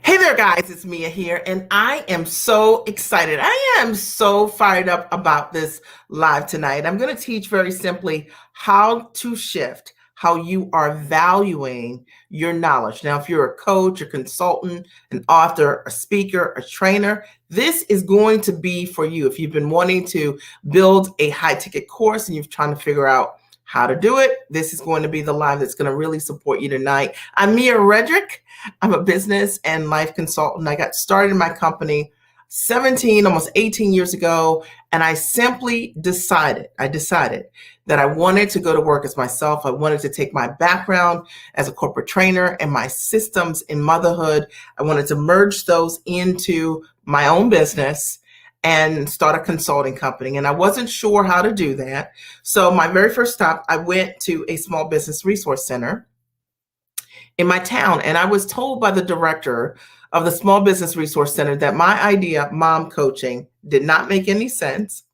Hey there, guys, it's Mia here, and I am so excited. I am so fired up about this live tonight. I'm going to teach very simply how to shift how you are valuing your knowledge. Now, if you're a coach, a consultant, an author, a speaker, a trainer, this is going to be for you. If you've been wanting to build a high ticket course and you're trying to figure out how to do it, this is going to be the live that's going to really support you tonight. I'm Mia Redrick. I'm a business and life consultant. I got started in my company 17, almost 18 years ago, and I simply decided that I wanted to go to work as myself. I wanted to take my background as a corporate trainer and my systems in motherhood. I wanted to merge those into my own business and start a consulting company. And I wasn't sure how to do that. So my very first stop, I went to a small business resource center in my town. And I was told by the director of the Small Business Resource Center that my idea, mom coaching, did not make any sense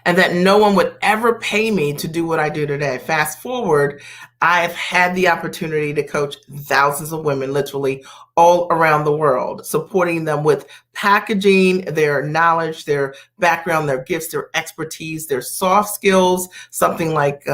and that no one would ever pay me to do what I do today. Fast forward, I've had the opportunity to coach thousands of women, literally all around the world, supporting them with packaging their knowledge, their background, their gifts, their expertise, their soft skills, something like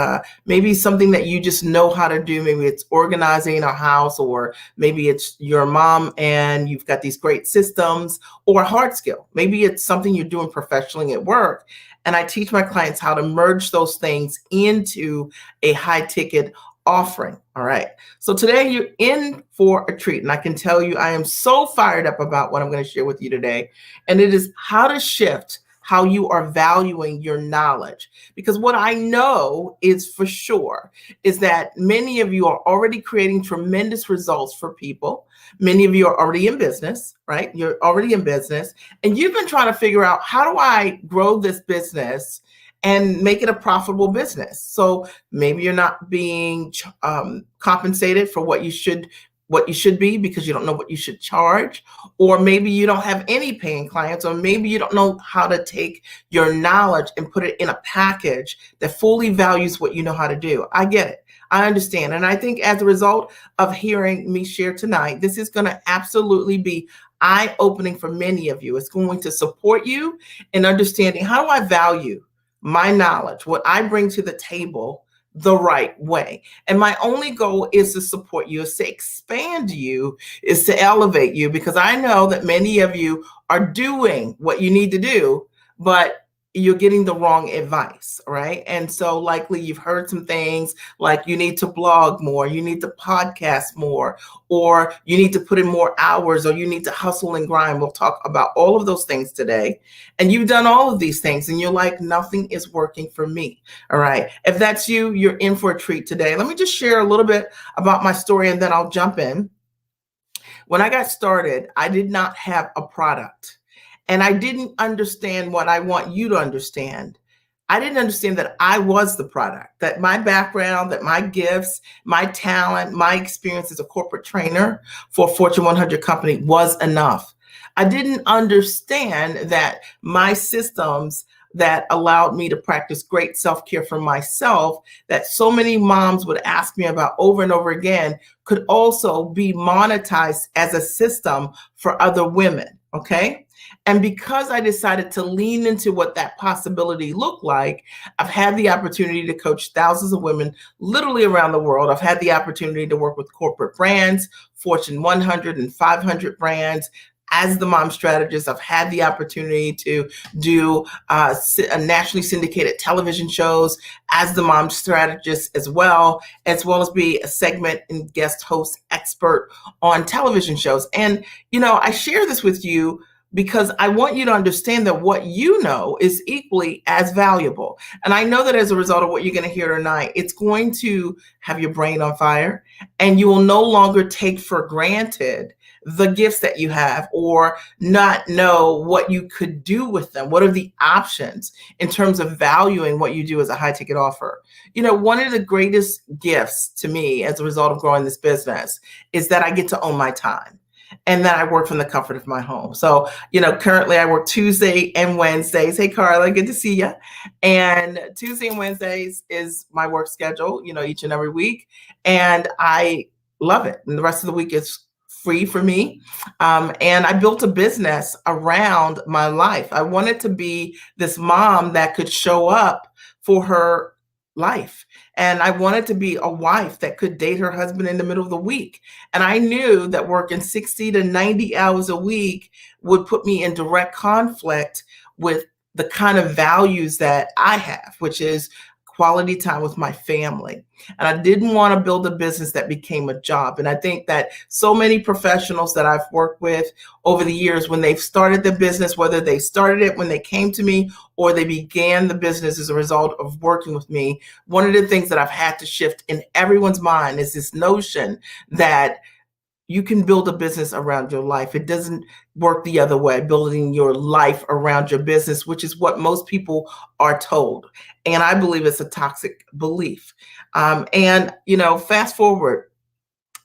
maybe something that you just know how to do. Maybe it's organizing a house, or maybe it's your mom and you've got these great systems, or a hard skill. Maybe it's something you're doing professionally at work. And I teach my clients how to merge those things into a high ticket offering. All right. So today you're in for a treat. And I can tell you, I am so fired up about what I'm going to share with you today. And it is how to shift how you are valuing your knowledge. Because what I know is for sure is that many of you are already creating tremendous results for people. Many of you are already in business, right? You're already in business, and you've been trying to figure out, how do I grow this business and make it a profitable business? So maybe you're not being compensated for what you should be, because you don't know what you should charge, or maybe you don't have any paying clients, or maybe you don't know how to take your knowledge and put it in a package that fully values what you know how to do. I get it. I understand. And I think as a result of hearing me share tonight, this is going to absolutely be eye-opening for many of you. It's going to support you in understanding, how do I value my knowledge, what I bring to the table, the right way. And my only goal is to support you, is to expand you, is to elevate you, because I know that many of you are doing what you need to do, but you're getting the wrong advice, right? And so likely you've heard some things like you need to blog more, you need to podcast more, or you need to put in more hours, or you need to hustle and grind. We'll talk about all of those things today. And you've done all of these things and you're like, nothing is working for me. All right. If that's you, you're in for a treat today. Let me just share a little bit about my story and then I'll jump in. When I got started, I did not have a product. And I didn't understand what I want you to understand. I didn't understand that I was the product, that my background, that my gifts, my talent, my experience as a corporate trainer for a Fortune 100 company was enough. I didn't understand that my systems that allowed me to practice great self-care for myself, that so many moms would ask me about over and over again, could also be monetized as a system for other women. Okay. And because I decided to lean into what that possibility looked like, I've had the opportunity to coach thousands of women literally around the world. I've had the opportunity to work with corporate brands, Fortune 100 and 500 brands. As the mom strategist, I've had the opportunity to do nationally syndicated television shows as the mom strategist as well as be a segment and guest host expert on television shows. And, I share this with you because I want you to understand that what you know is equally as valuable. And I know that as a result of what you're going to hear tonight, it's going to have your brain on fire, and you will no longer take for granted the gifts that you have or not know what you could do with them. What are the options in terms of valuing what you do as a high ticket offer? One of the greatest gifts to me as a result of growing this business is that I get to own my time, and that I work from the comfort of my home. So, currently I work Tuesday and Wednesdays. Hey, Carla, good to see you. And Tuesday and Wednesdays is my work schedule, each and every week. And I love it. And the rest of the week is free for me. And I built a business around my life. I wanted to be this mom that could show up for her life. And I wanted to be a wife that could date her husband in the middle of the week. And I knew that working 60 to 90 hours a week would put me in direct conflict with the kind of values that I have, which is quality time with my family. And I didn't want to build a business that became a job. And I think that so many professionals that I've worked with over the years, when they've started the business, whether they started it when they came to me or they began the business as a result of working with me, one of the things that I've had to shift in everyone's mind is this notion that you can build a business around your life. It doesn't work the other way, building your life around your business, which is what most people are told. And I believe it's a toxic belief. Fast forward,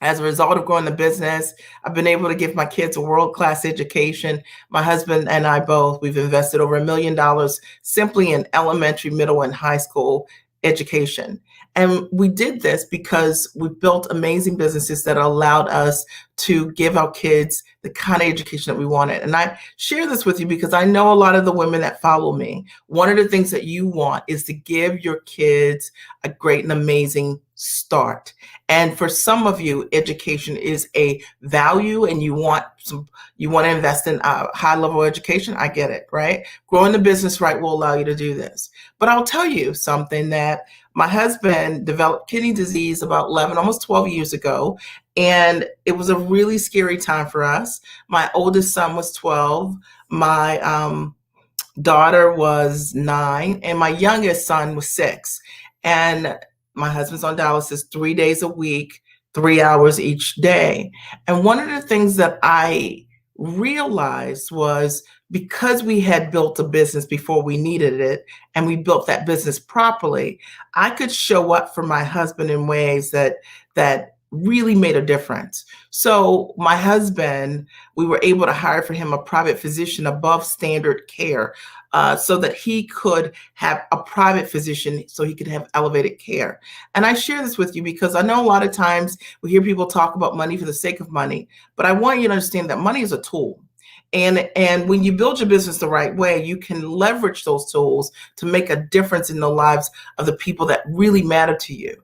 as a result of growing the business, I've been able to give my kids a world-class education. My husband and I both, we've invested over $1 million simply in elementary, middle, and high school education. And we did this because we built amazing businesses that allowed us to give our kids the kind of education that we wanted. And I share this with you because I know a lot of the women that follow me, one of the things that you want is to give your kids a great and amazing start. And for some of you, education is a value and you want to invest in high level education. I get it, right? Growing the business right will allow you to do this. But I'll tell you something, that my husband developed kidney disease about 11, almost 12 years ago. And it was a really scary time for us. My oldest son was 12. My daughter was 9, and my youngest son was 6. And my husband's on dialysis 3 days a week, 3 hours each day. And one of the things that I realized was, because we had built a business before we needed it, and we built that business properly, I could show up for my husband in ways that really made a difference. So my husband, we were able to hire for him a private physician above standard care, so that he could have a private physician, so he could have elevated care. And I share this with you because I know a lot of times we hear people talk about money for the sake of money, but I want you to understand that money is a tool. And when you build your business the right way, you can leverage those tools to make a difference in the lives of the people that really matter to you.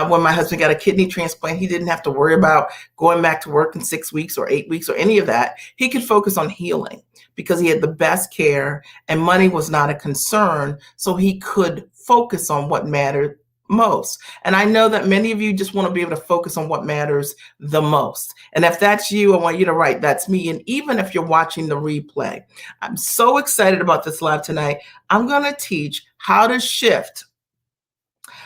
When my husband got a kidney transplant, he didn't have to worry about going back to work in 6 weeks or 8 weeks or any of that. He could focus on healing because he had the best care and money was not a concern. So he could focus on what mattered most. And I know that many of you just want to be able to focus on what matters the most. And if that's you, I want you to write, that's me. And even if you're watching the replay, I'm so excited about this live tonight. I'm going to teach how to shift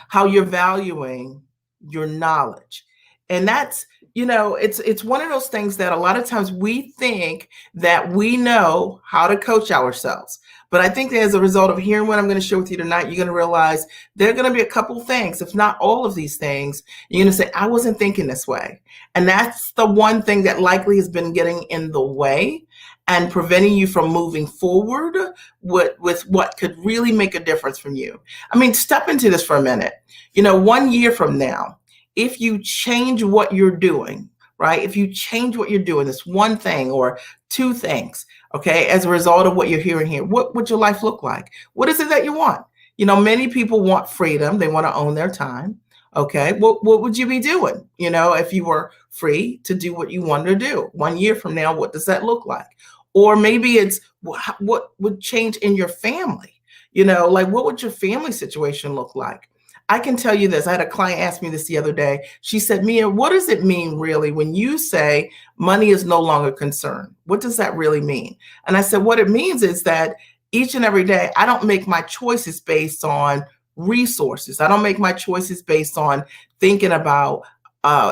how you're valuing your knowledge. And that's, it's one of those things that a lot of times we think that we know how to coach ourselves. But I think that as a result of hearing what I'm going to share with you tonight, you're going to realize there are going to be a couple things, if not all of these things, you're going to say, I wasn't thinking this way. And that's the one thing that likely has been getting in the way and preventing you from moving forward with what could really make a difference from you. I mean, step into this for a minute. 1 year from now, if you change what you're doing, right? If you change what you're doing, this one thing or two things, okay, as a result of what you're hearing here, what would your life look like? What is it that you want? Many people want freedom. They want to own their time. Okay, what would you be doing, if you were free to do what you wanted to do? 1 year from now, what does that look like? Or maybe it's what would change in your family? What would your family situation look like? I can tell you this. I had a client ask me this the other day. She said, Mia, what does it mean really when you say money is no longer a concern? What does that really mean? And I said, what it means is that each and every day, I don't make my choices based on resources. I don't make my choices based on thinking about,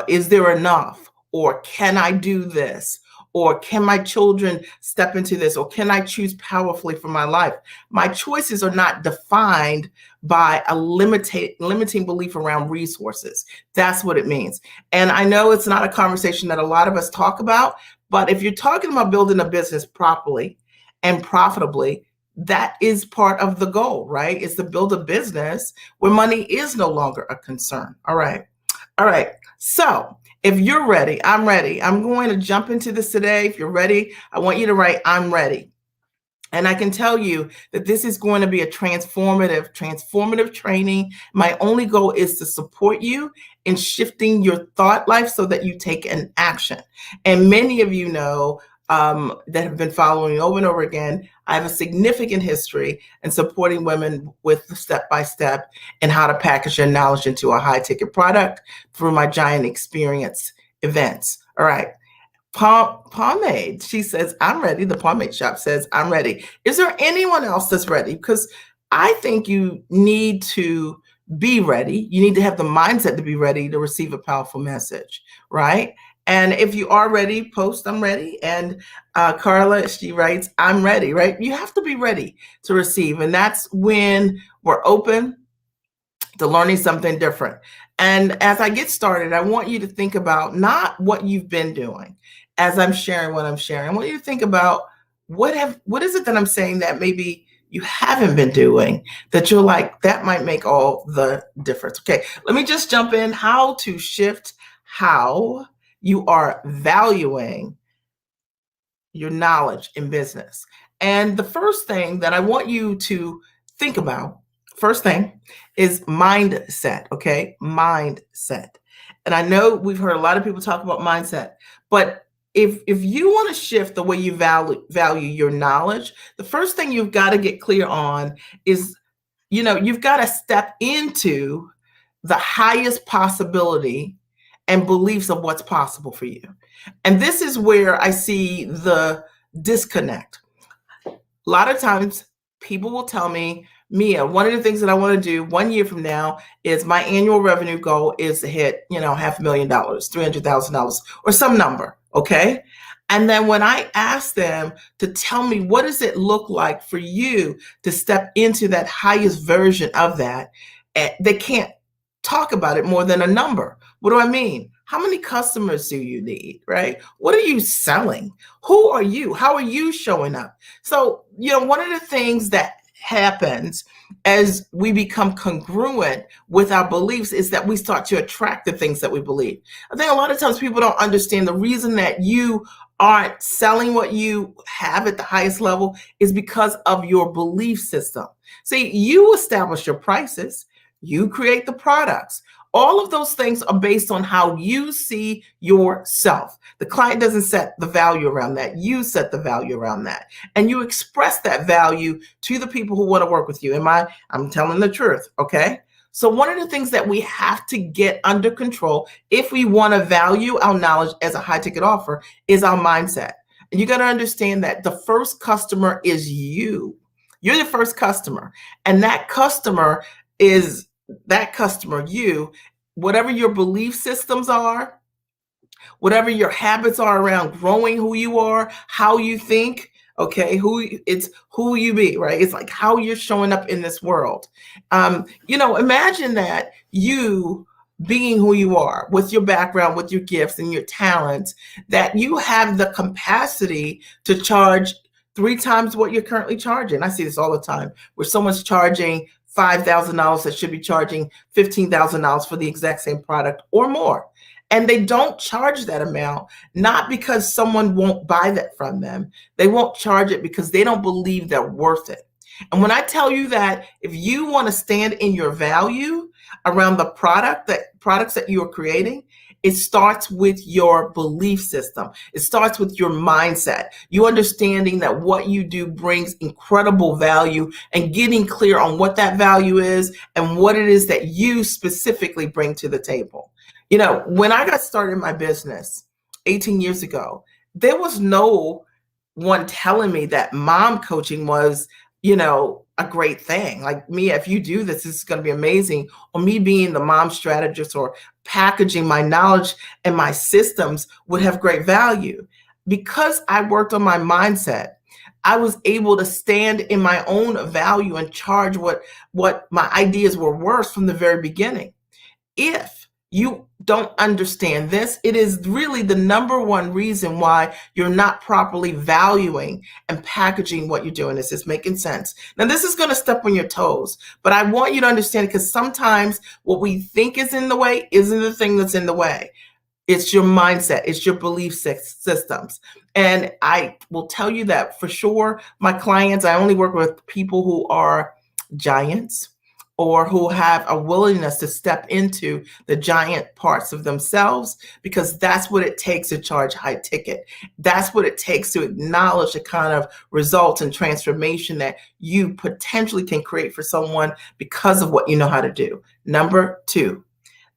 is there enough? Or can I do this? Or can my children step into this? Or can I choose powerfully for my life? My choices are not defined by a limiting belief around resources. That's what it means. And I know it's not a conversation that a lot of us talk about, but if you're talking about building a business properly and profitably, that is part of the goal, right? Is to build a business where money is no longer a concern. All right. So If you're ready, I'm ready. I'm going to jump into this today. If you're ready, I want you to write, I'm ready. And I can tell you that this is going to be a transformative training. My only goal is to support you in shifting your thought life so that you take an action. And many of you know that have been following over and over again, I have a significant history in supporting women with the step-by-step and how to package their knowledge into a high-ticket product through my Giant Experience events. All right. Pomade. She says, I'm ready. The pomade shop says, I'm ready. Is there anyone else that's ready? Because I think you need to be ready. You need to have the mindset to be ready to receive a powerful message, right? And if you are ready, post, I'm ready. And Carla, she writes, I'm ready, right? You have to be ready to receive. And that's when we're open to learning something different. And as I get started, I want you to think about not what you've been doing as I'm sharing what I'm sharing. I want you to think about what is it that I'm saying that maybe you haven't been doing that you're like, that might make all the difference. Okay, let me just jump in. How to shift how you are valuing your knowledge in business. And the first thing that I want you to think about, first thing, is mindset, okay? Mindset. And I know we've heard a lot of people talk about mindset, but if you want to shift the way you value your knowledge, the first thing you've got to get clear on is, you've got to step into the highest possibility and beliefs of what's possible for you. And this is where I see the disconnect. A lot of times people will tell me, Mia, one of the things that I want to do 1 year from now is my annual revenue goal is to hit, $500,000, $300,000 or some number. Okay. And then when I ask them to tell me, what does it look like for you to step into that highest version of that? They can't talk about it more than a number. What do I mean? How many customers do you need, right? What are you selling? Who are you? How are you showing up? So, one of the things that happens as we become congruent with our beliefs is that we start to attract the things that we believe. I think a lot of times people don't understand the reason that you aren't selling what you have at the highest level is because of your belief system. See, you establish your prices, you create the products. All of those things are based on how you see yourself. The client doesn't set the value around that. You set the value around that. And you express that value to the people who want to work with you. I'm telling the truth, okay? So one of the things that we have to get under control if we want to value our knowledge as a high ticket offer is our mindset. And you got to understand that the first customer is you. You're the first customer. And that customer is you, whatever your belief systems are, whatever your habits are around growing who you are, how you think, okay, it's who you be, right? It's like how you're showing up in this world. Imagine that you being who you are with your background, with your gifts and your talents, that you have the capacity to charge 3 times what you're currently charging. I see this all the time where someone's charging $5,000 that should be charging $15,000 for the exact same product or more. And they don't charge that amount, not because someone won't buy that from them. They won't charge it because they don't believe they're worth it. And when I tell you that if you want to stand in your value around the products that you are creating, it starts with your belief system. It starts with your mindset. You understanding that what you do brings incredible value and getting clear on what that value is and what it is that you specifically bring to the table. When I got started in my business 18 years ago, there was no one telling me that mom coaching was, a great thing. Like, Mia, if you do this, this is going to be amazing. Or me being the mom strategist or packaging my knowledge and my systems would have great value. Because I worked on my mindset, I was able to stand in my own value and charge what my ideas were worth from the very beginning. If you don't understand this, it is really the number one reason why you're not properly valuing and packaging what you're doing. Is this making sense? Now, this is going to step on your toes, but I want you to understand, because sometimes what we think is in the way isn't the thing that's in the way. It's your mindset. It's your belief systems. And I will tell you that for sure, my clients, I only work with people who are giants or who have a willingness to step into the giant parts of themselves, because that's what it takes to charge high ticket. That's what it takes to acknowledge the kind of results and transformation that you potentially can create for someone because of what you know how to do. Number two,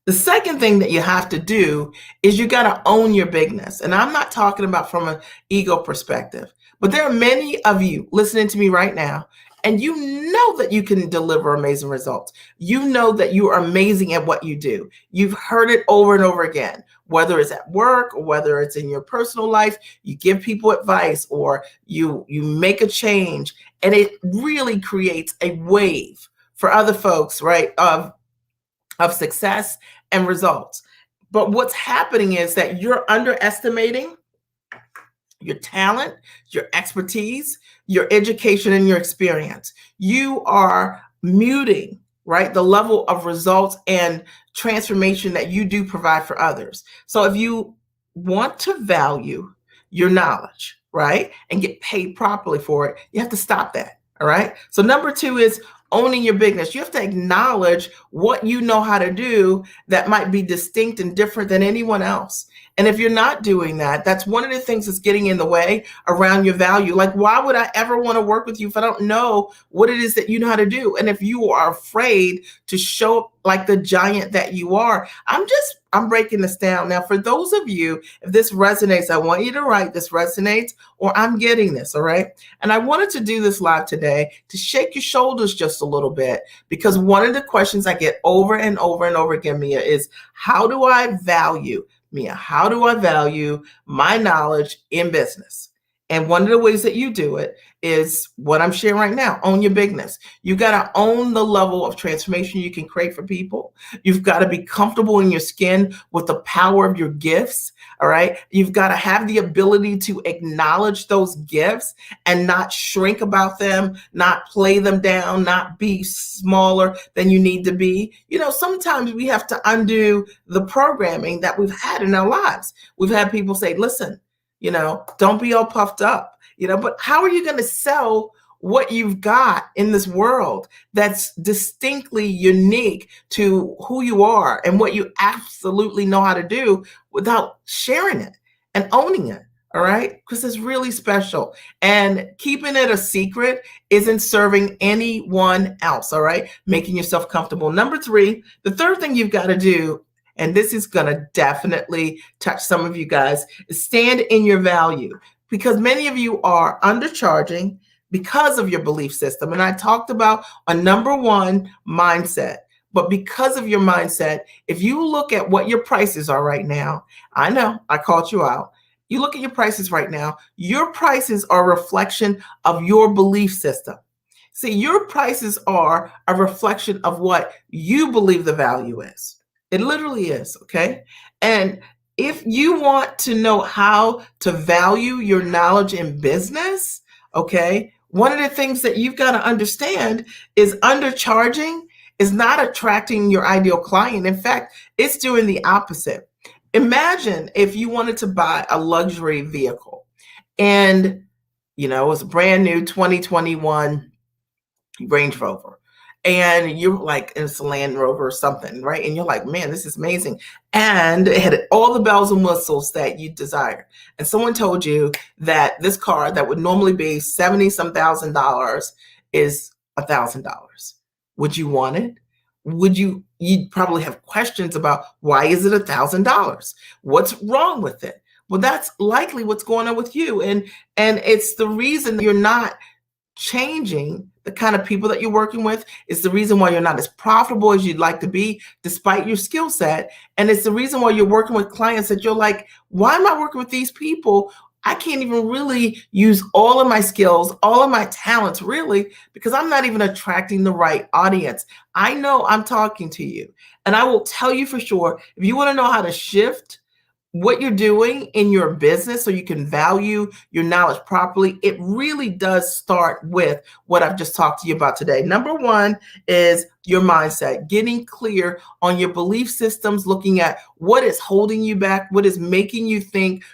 the second thing that you have to do is you got to own your bigness. And I'm not talking about from an ego perspective, but there are many of you listening to me right now, and you know that you can deliver amazing results. You know that you are amazing at what you do. You've heard it over and over again, whether it's at work or whether it's in your personal life. You give people advice or you make a change, and it really creates a wave for other folks, right, of success and results. But what's happening is that you're underestimating your talent, your expertise, your education, and your experience. You are muting, right, the level of results and transformation that you do provide for others. So if you want to value your knowledge, right, and get paid properly for it, you have to stop that. All right. So number two is owning your bigness. You have to acknowledge what you know how to do that might be distinct and different than anyone else. And if you're not doing that, that's one of the things that's getting in the way around your value. Like, why would I ever want to work with you if I don't know what it is that you know how to do? And if you are afraid to show up like the giant that you are, I'm breaking this down. Now, for those of you, if this resonates, I want you to write this resonates or I'm getting this, all right? And I wanted to do this live today to shake your shoulders just a little bit, because one of the questions I get over and over and over again, Mia, is how do I value my knowledge in business? And one of the ways that you do it is what I'm sharing right now. Own your bigness. You got to own the level of transformation you can create for people. You've got to be comfortable in your skin with the power of your gifts. All right. You've got to have the ability to acknowledge those gifts and not shrink about them, not play them down, not be smaller than you need to be. You know, sometimes we have to undo the programming that we've had in our lives. We've had people say, listen, you know, don't be all puffed up, you know, but how are you going to sell what you've got in this world that's distinctly unique to who you are and what you absolutely know how to do without sharing it and owning it? All right. Because it's really special, and keeping it a secret isn't serving anyone else. All right. Making yourself comfortable. Number three, the third thing you've got to do, and this is going to definitely touch some of you guys, is stand in your value, because many of you are undercharging because of your belief system. And I talked about a number one, mindset. But because of your mindset, if you look at what your prices are right now, I know I called you out. You look at your prices right now, your prices are a reflection of your belief system. See, your prices are a reflection of what you believe the value is. It literally is, okay? And if you want to know how to value your knowledge in business, okay, one of the things that you've got to understand is undercharging is not attracting your ideal client. In fact, it's doing the opposite. Imagine if you wanted to buy a luxury vehicle and, you know, it was a brand new 2021 Range Rover. And you're like, it's a Land Rover or something, right? And you're like, man, this is amazing. And it had all the bells and whistles that you desire. And someone told you that this car that would normally be 70-some thousand dollars is $1,000. Would you want it? You'd probably have questions about, why is it $1,000? What's wrong with it? Well, that's likely what's going on with you. And it's the reason that you're not changing the kind of people that you're working with. Is the reason why you're not as profitable as you'd like to be, despite your skill set. And it's the reason why you're working with clients that you're like, why am I working with these people? I can't even really use all of my skills, all of my talents, really, because I'm not even attracting the right audience. I know I'm talking to you. And I will tell you for sure, if you want to know how to shift what you're doing in your business so you can value your knowledge properly, it really does start with what I've just talked to you about today. Number one is your mindset, getting clear on your belief systems, looking at what is holding you back, what is making you think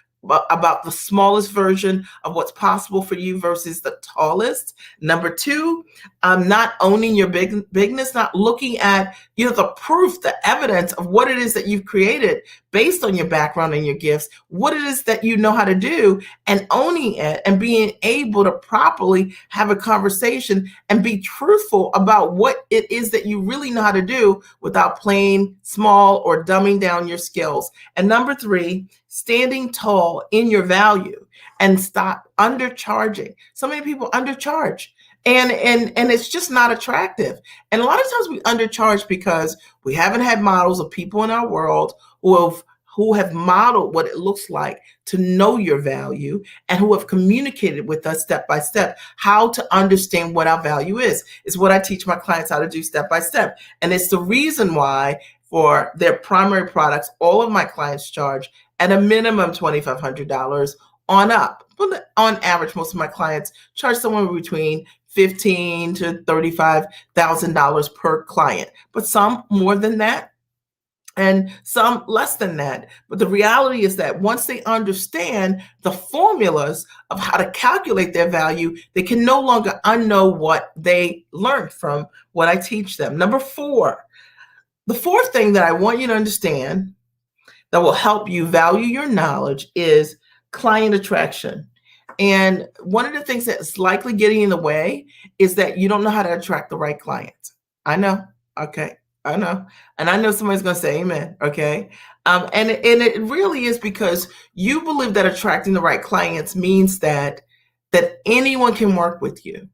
about the smallest version of what's possible for you versus the tallest. Number two, not owning your bigness, not looking at the proof, the evidence of what it is that you've created based on your background and your gifts, what it is that you know how to do, and owning it and being able to properly have a conversation and be truthful about what it is that you really know how to do without playing small or dumbing down your skills. And number three, standing tall in your value and stop undercharging. So many people undercharge. And it's just not attractive. And a lot of times we undercharge because we haven't had models of people in our world who have modeled what it looks like to know your value and who have communicated with us step by step how to understand what our value is. It's what I teach my clients how to do step by step. And it's the reason why for their primary products, all of my clients charge at a minimum $2,500 on up. But on average, most of my clients charge somewhere between $15,000 to $35,000 per client, but some more than that and some less than that. But the reality is that once they understand the formulas of how to calculate their value, they can no longer unknow what they learned from what I teach them. Number four, the fourth thing that I want you to understand that will help you value your knowledge is client attraction. And one of the things that's likely getting in the way is that you don't know how to attract the right clients. I know. Okay. I know. And I know somebody's going to say amen. Okay. And it really is because you believe that attracting the right clients means that anyone can work with you.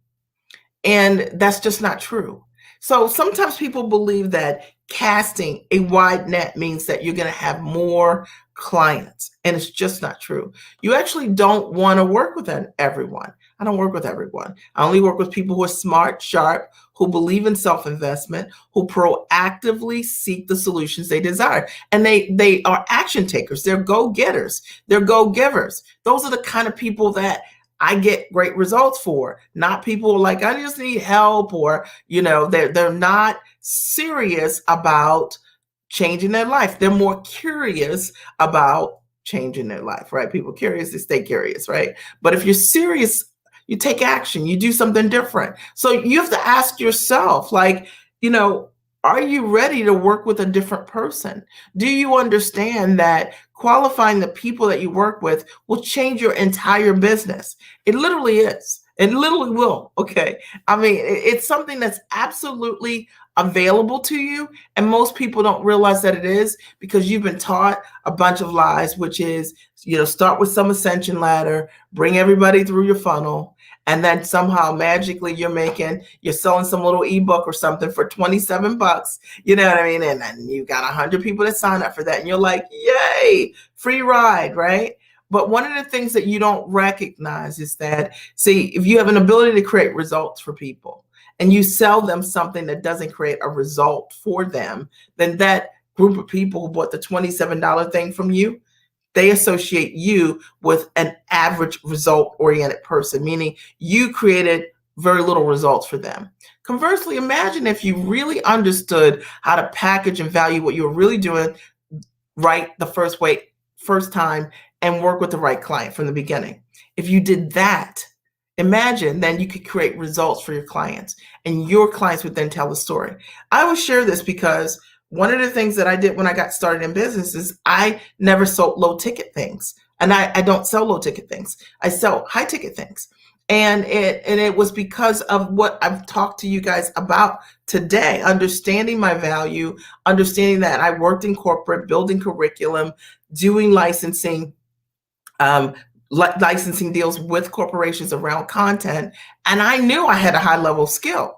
And that's just not true. So sometimes people believe that casting a wide net means that you're going to have more clients, and it's just not true. You actually don't want to work with everyone. I don't work with everyone. I only work with people who are smart, sharp, who believe in self-investment, who proactively seek the solutions they desire. And they are action takers. They're go-getters. They're go-givers. Those are the kind of people that I get great results for, not people like, I just need help, or, they're not serious about changing their life. They're more curious about changing their life, right? People curious, they stay curious, right? But if you're serious, you take action, you do something different. So you have to ask yourself, like, are you ready to work with a different person? Do you understand that qualifying the people that you work with will change your entire business? It literally is. It literally will. Okay. I mean, it's something that's absolutely available to you. And most people don't realize that it is because you've been taught a bunch of lies, which is, start with some ascension ladder, bring everybody through your funnel. And then somehow magically you're selling some little ebook or something for $27. You know what I mean? And then you got 100 people that sign up for that. And you're like, yay, free ride, right? But one of the things that you don't recognize is that, see, if you have an ability to create results for people and you sell them something that doesn't create a result for them, then that group of people who bought the $27 thing from you, they associate you with an average result-oriented person, meaning you created very little results for them. Conversely, imagine if you really understood how to package and value what you're really doing right the first time and work with the right client from the beginning. If you did that, imagine then you could create results for your clients, and your clients would then tell the story. I will share this because one of the things that I did when I got started in business is I never sold low ticket things. And I don't sell low ticket things. I sell high ticket things. And it was because of what I've talked to you guys about today, understanding my value, understanding that I worked in corporate, building curriculum, doing licensing, licensing deals with corporations around content. And I knew I had a high level skill.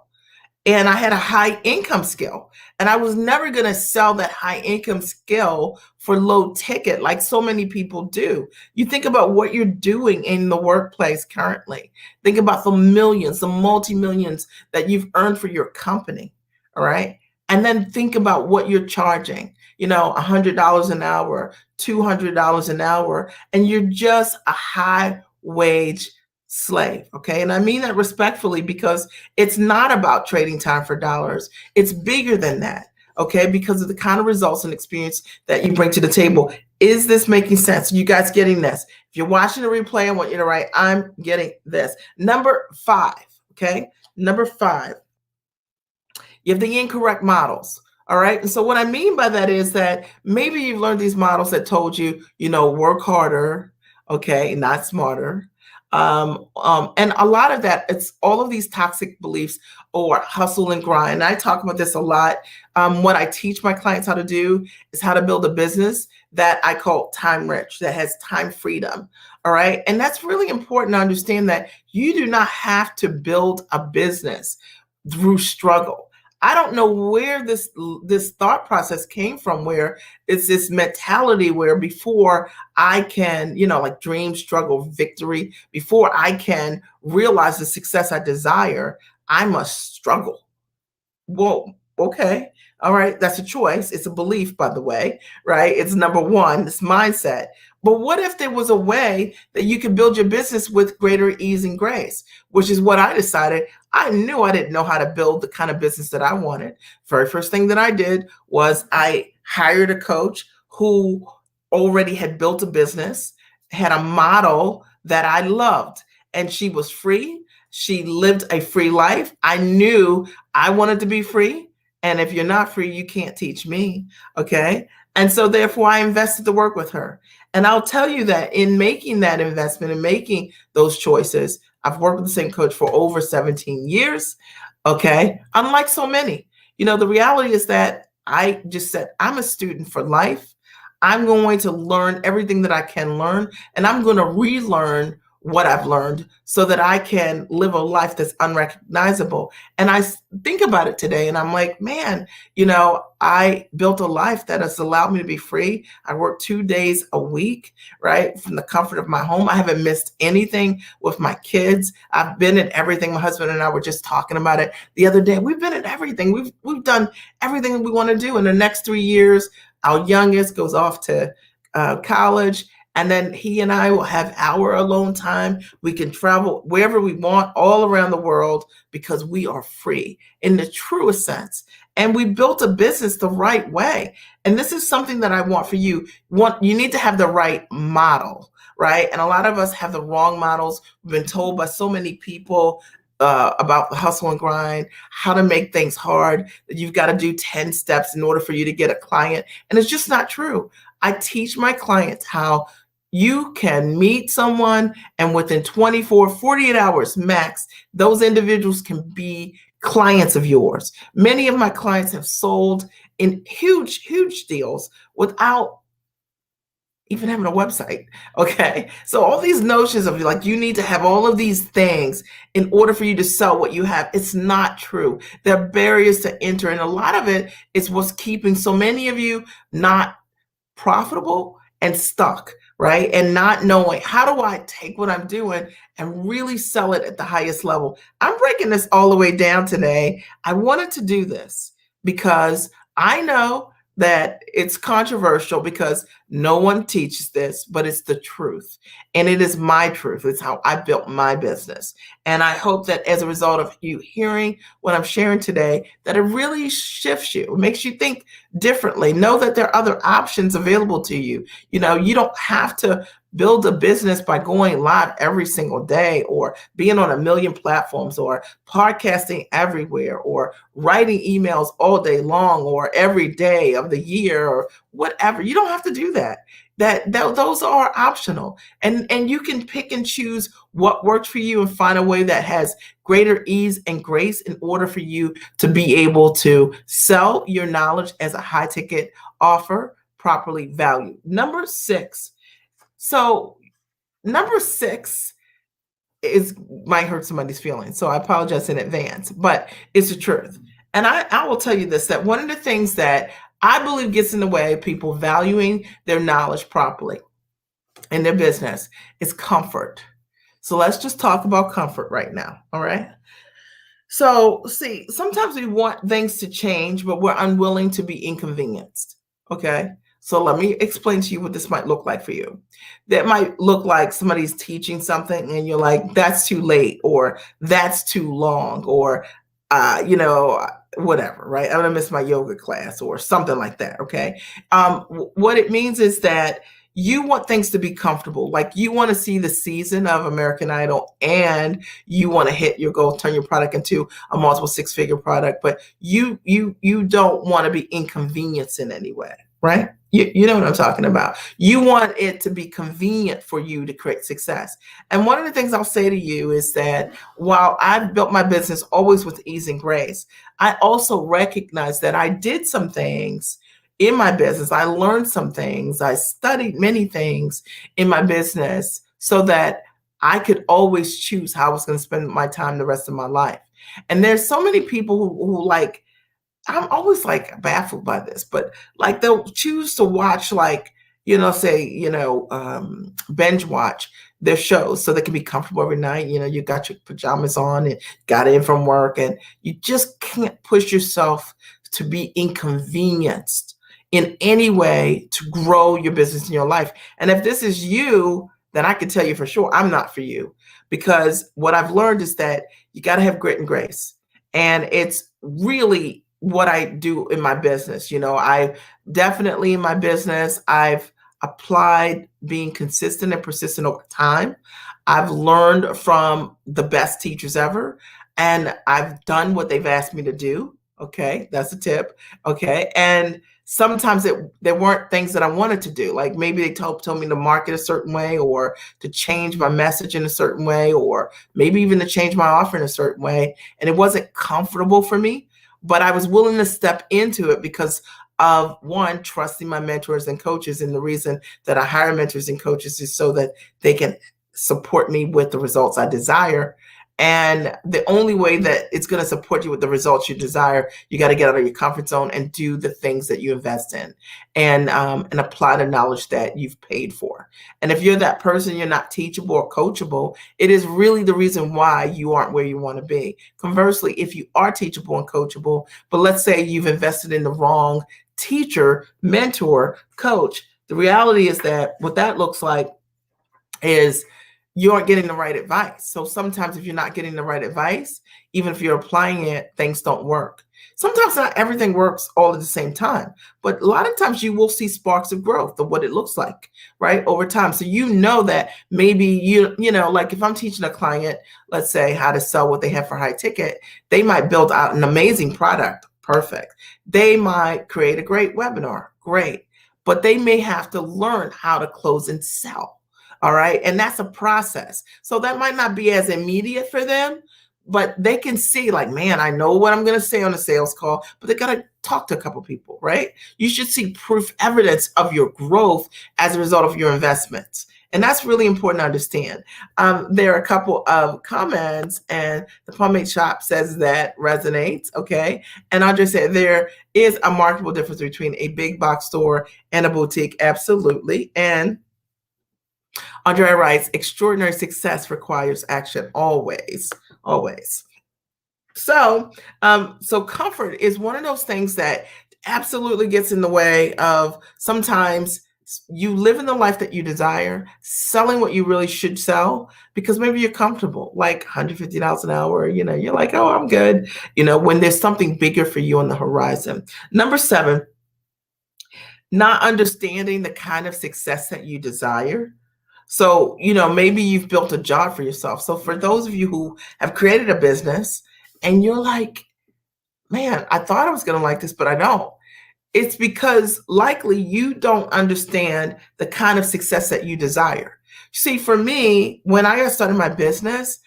And I had a high income skill, and I was never going to sell that high income skill for low ticket like so many people do. You think about what you're doing in the workplace currently. Think about the millions, the multi-millions that you've earned for your company. All right. And then think about what you're charging. $100 an hour, $200 an hour, and you're just a high wage slave. Okay. And I mean that respectfully, because it's not about trading time for dollars. It's bigger than that. Okay. Because of the kind of results and experience that you bring to the table. Is this making sense? You guys getting this? If you're watching the replay, I want you to write, I'm getting this. Number 5. Okay. Number 5. You have the incorrect models. All right. And so what I mean by that is that maybe you've learned these models that told you, work harder, okay, not smarter. And a lot of that, it's all of these toxic beliefs or hustle and grind. And I talk about this a lot. What I teach my clients how to do is how to build a business that I call time rich, that has time freedom. All right. And that's really important to understand, that you do not have to build a business through struggle. I don't know where this thought process came from, where it's this mentality where before I can, like dream, struggle, victory, before I can realize the success I desire, I must struggle. Whoa, okay. All right. That's a choice. It's a belief, by the way, right? It's number 1, this mindset. But what if there was a way that you could build your business with greater ease and grace, which is what I decided. I knew I didn't know how to build the kind of business that I wanted. Very first thing that I did was I hired a coach who already had built a business, had a model that I loved, and she was free. She lived a free life. I knew I wanted to be free. And if you're not free, you can't teach me. Okay. And so therefore I invested to work with her. And I'll tell you that in making that investment and making those choices, I've worked with the same coach for over 17 years. Okay. Unlike so many, the reality is that I just said, I'm a student for life. I'm going to learn everything that I can learn, and I'm going to relearn what I've learned so that I can live a life that's unrecognizable. And I think about it today and I'm like, man, I built a life that has allowed me to be free. I work 2 days a week, right? From the comfort of my home. I haven't missed anything with my kids. I've been at everything. My husband and I were just talking about it the other day. We've been at everything. We've done everything that we want to do. In the next 3 years, our youngest goes off to college. And then he and I will have our alone time. We can travel wherever we want all around the world because we are free in the truest sense. And we built a business the right way. And this is something that I want for you. You need to have the right model, right? And a lot of us have the wrong models. We've been told by so many people about the hustle and grind, how to make things hard, that you've got to do 10 steps in order for you to get a client. And it's just not true. I teach my clients how you can meet someone and within 24, 48 hours max, those individuals can be clients of yours. Many of my clients have sold in huge, huge deals without even having a website. Okay. So all these notions of like, you need to have all of these things in order for you to sell what you have. It's not true. There are barriers to enter. And a lot of it is what's keeping so many of you not profitable and stuck, right? And not knowing, how do I take what I'm doing and really sell it at the highest level? I'm breaking this all the way down today. I wanted to do this because I know that it's controversial because no one teaches this, but it's the truth. And it is my truth. It's how I built my business. And I hope that as a result of you hearing what I'm sharing today, that it really shifts you. It makes you think differently. Know that there are other options available to you. You don't have to build a business by going live every single day or being on a million platforms or podcasting everywhere or writing emails all day long or every day of the year or whatever. You don't have to do that. Those are optional, and you can pick and choose what works for you and find a way that has greater ease and grace in order for you to be able to sell your knowledge as a high ticket offer, properly valued. Number 6. So number 6 might hurt somebody's feelings. So I apologize in advance, but it's the truth. And I will tell you this, that one of the things that I believe gets in the way of people valuing their knowledge properly in their business is comfort. So let's just talk about comfort right now. All right. So see, sometimes we want things to change, but we're unwilling to be inconvenienced. Okay. So let me explain to you what this might look like for you. That might look like somebody's teaching something and you're like, that's too late, or that's too long, or, whatever, right? I'm going to miss my yoga class or something like that. Okay. What it means is that you want things to be comfortable. Like you want to see the season of American Idol and you want to hit your goal, turn your product into a multiple six-figure product, but you don't want to be inconvenienced in any way, right? You know what I'm talking about. You want it to be convenient for you to create success. And one of the things I'll say to you is that while I've built my business always with ease and grace, I also recognize that I did some things in my business. I learned some things. I studied many things in my business so that I could always choose how I was going to spend my time the rest of my life. And there's so many people who like, I'm always like baffled by this, but like they'll choose to watch like, binge watch their shows so they can be comfortable every night. You got your pajamas on and got in from work and you just can't push yourself to be inconvenienced in any way to grow your business in your life. And if this is you, then I can tell you for sure, I'm not for you, because what I've learned is that you got to have grit and grace. And it's really what I do in my business. I definitely in my business, I've applied being consistent and persistent over time. I've learned from the best teachers ever, and I've done what they've asked me to do. Okay, that's a tip. Okay, and sometimes there weren't things that I wanted to do. Like maybe they told me to market a certain way, or to change my message in a certain way, or maybe even to change my offer in a certain way. And it wasn't comfortable for me, but I was willing to step into it because of, one, trusting my mentors and coaches. And the reason that I hire mentors and coaches is so that they can support me with the results I desire. And the only way that it's going to support you with the results you desire, you got to get out of your comfort zone and do the things that you invest in, and apply the knowledge that you've paid for. And if you're that person, you're not teachable or coachable, it is really the reason why you aren't where you want to be. Conversely, if you are teachable and coachable, but let's say you've invested in the wrong teacher, mentor, coach, the reality is that what that looks like is you aren't getting the right advice. So sometimes if you're not getting the right advice, even if you're applying it, things don't work. Sometimes not everything works all at the same time, but a lot of times you will see sparks of growth of what it looks like, right, over time. So that maybe like if I'm teaching a client, let's say, how to sell what they have for high ticket, they might build out an amazing product. Perfect. They might create a great webinar. Great. But they may have to learn how to close and sell. All right. And that's a process. So that might not be as immediate for them, but they can see like, man, I know what I'm going to say on a sales call, but they got to talk to a couple people, right? You should see proof, evidence of your growth as a result of your investments. And that's really important to understand. There are a couple of comments, and the Pomade Shop says that resonates. Okay. And Andre said there is a marketable difference between a big box store and a boutique. Absolutely. And Andrea writes, extraordinary success requires action always, always. So comfort is one of those things that absolutely gets in the way of sometimes you live in the life that you desire, selling what you really should sell, because maybe you're comfortable, like $150 an hour, you're like, oh, I'm good, when there's something bigger for you on the horizon. Number 7, not understanding the kind of success that you desire. So, maybe you've built a job for yourself. So for those of you who have created a business and you're like, man, I thought I was going to like this, but I don't. It's because likely you don't understand the kind of success that you desire. See, for me, when I started my business,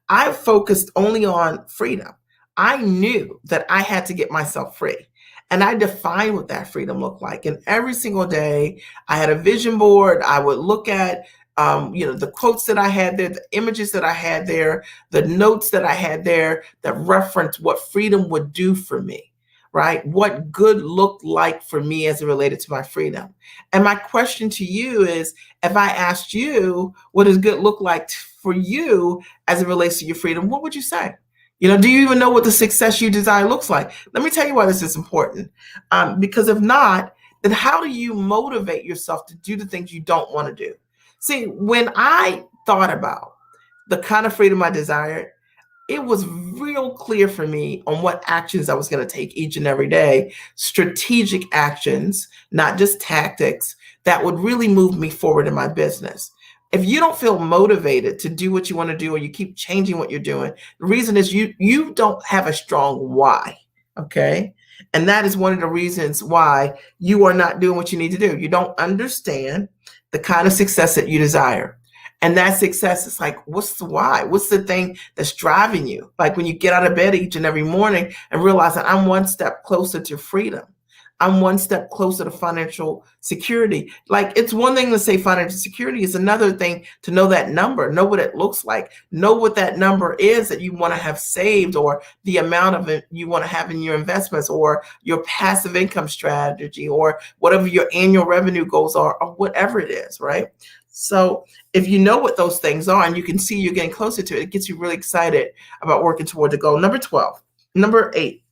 I focused only on freedom. I knew that I had to get myself free. And I defined what that freedom looked like. And every single day I had a vision board. I would look at the quotes that I had there, the images that I had there, the notes that I had there that referenced what freedom would do for me, right? What good looked like for me as it related to my freedom. And my question to you is, if I asked you what does good look like for you as it relates to your freedom, what would you say? Do you even know what the success you desire looks like? Let me tell you why this is important. Because if not, then how do you motivate yourself to do the things you don't want to do? See, when I thought about the kind of freedom I desired, it was real clear for me on what actions I was going to take each and every day, strategic actions, not just tactics, that would really move me forward in my business. If you don't feel motivated to do what you want to do, or you keep changing what you're doing, the reason is you don't have a strong why. Okay. And that is one of the reasons why you are not doing what you need to do. You don't understand the kind of success that you desire. And that success is like, what's the why? What's the thing that's driving you? Like when you get out of bed each and every morning and realize that I'm one step closer to freedom. I'm one step closer to financial security. Like, it's one thing to say financial security, it's another thing to know that number, know what it looks like, know what that number is that you want to have saved, or the amount of it you want to have in your investments, or your passive income strategy, or whatever your annual revenue goals are, or whatever it is, right? So if you know what those things are and you can see you're getting closer to it, it gets you really excited about working toward the goal. Number 12, number 8.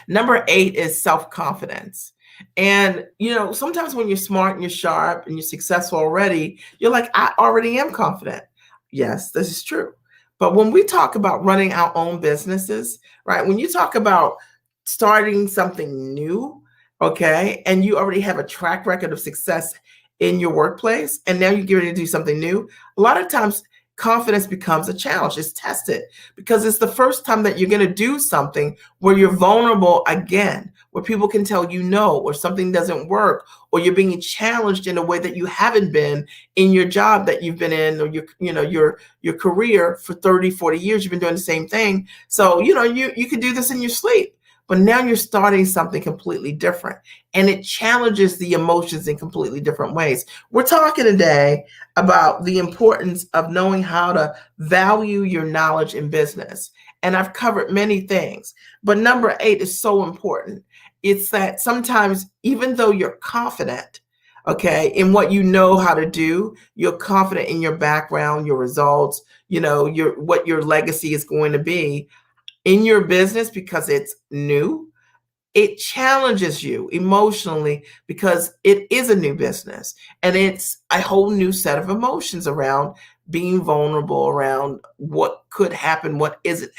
Number 8 is self-confidence. And, sometimes when you're smart and you're sharp and you're successful already, you're like, I already am confident. Yes, this is true. But when we talk about running our own businesses, right? When you talk about starting something new, okay, and you already have a track record of success in your workplace, and now you're getting to do something new, a lot of times confidence becomes a challenge. It's tested because it's the first time that you're going to do something where you're vulnerable again, where people can tell you no, or something doesn't work, or you're being challenged in a way that you haven't been in your job that you've been in, or your career for 30, 40 years. You've been doing the same thing. So, you can do this in your sleep. But now you're starting something completely different, and it challenges the emotions in completely different ways. We're talking today about the importance of knowing how to value your knowledge in business. And I've covered many things, but number 8 is so important. It's that sometimes, even though you're confident, okay, in what you know how to do, you're confident in your background, your results, what your legacy is going to be in your business, because it's new. It challenges you emotionally because it is a new business, and it's a whole new set of emotions around being vulnerable, around what could happen, what isn't